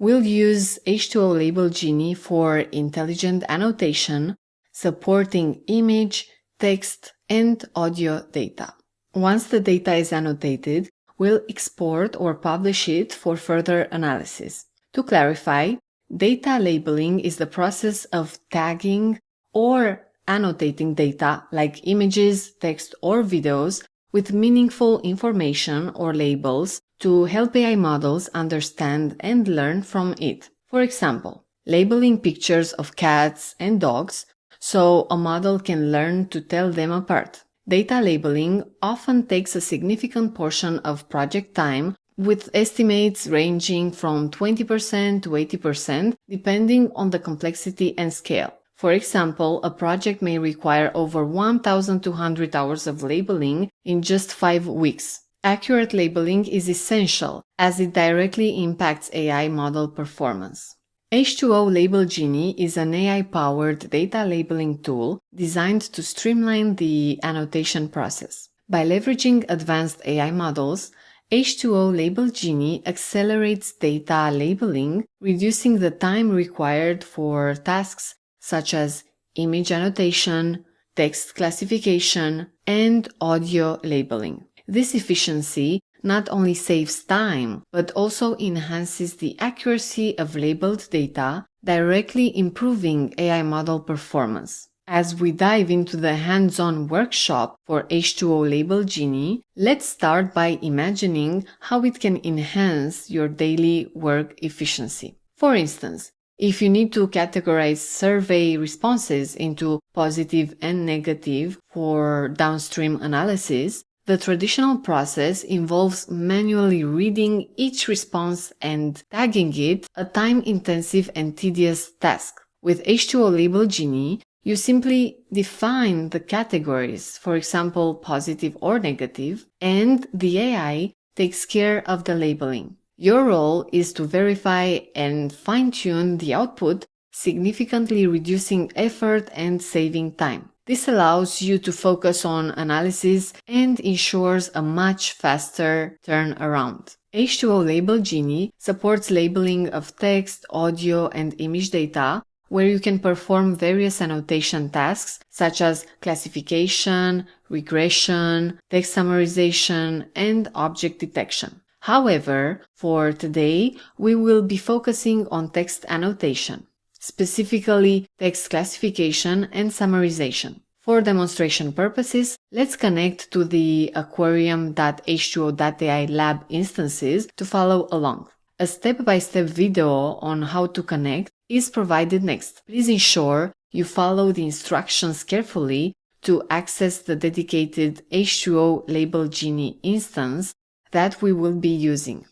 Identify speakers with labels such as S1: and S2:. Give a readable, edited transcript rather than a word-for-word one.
S1: We'll use H2O Label Genie for intelligent annotation, supporting image, text, and audio data. Once the data is annotated, we'll export or publish it for further analysis. To clarify, data labeling is the process of tagging or annotating data like images, text, or videos with meaningful information or labels to help AI models understand and learn from it. For example, labeling pictures of cats and dogs so a model can learn to tell them apart. Data labeling often takes a significant portion of project time, with estimates ranging from 20% to 80% depending on the complexity and scale. For example, a project may require over 1,200 hours of labeling in just 5 weeks. Accurate labeling is essential as it directly impacts AI model performance. H2O Label Genie is an AI-powered data labeling tool designed to streamline the annotation process. By leveraging advanced AI models, H2O Label Genie accelerates data labeling, reducing the time required for tasks such as image annotation, text classification, and audio labeling. This efficiency not only saves time, but also enhances the accuracy of labeled data, directly improving AI model performance. As we dive into the hands-on workshop for H2O Label Genie, let's start by imagining how it can enhance your daily work efficiency. For instance, if you need to categorize survey responses into positive and negative for downstream analysis, the traditional process involves manually reading each response and tagging it, a time-intensive and tedious task. With H2O Label Genie, you simply define the categories, for example, positive or negative, and the AI takes care of the labeling. Your role is to verify and fine-tune the output, significantly reducing effort and saving time. This allows you to focus on analysis and ensures a much faster turnaround. H2O Label Genie supports labeling of text, audio, and image data, where you can perform various annotation tasks such as classification, regression, text summarization, and object detection. However, for today, we will be focusing on text annotation, specifically text classification and summarization. For demonstration purposes, let's connect to the Aquarium.h2o.ai lab instances to follow along. A step-by-step video on how to connect is provided next. Please ensure you follow the instructions carefully to access the dedicated H2O Label Genie instance that we will be using.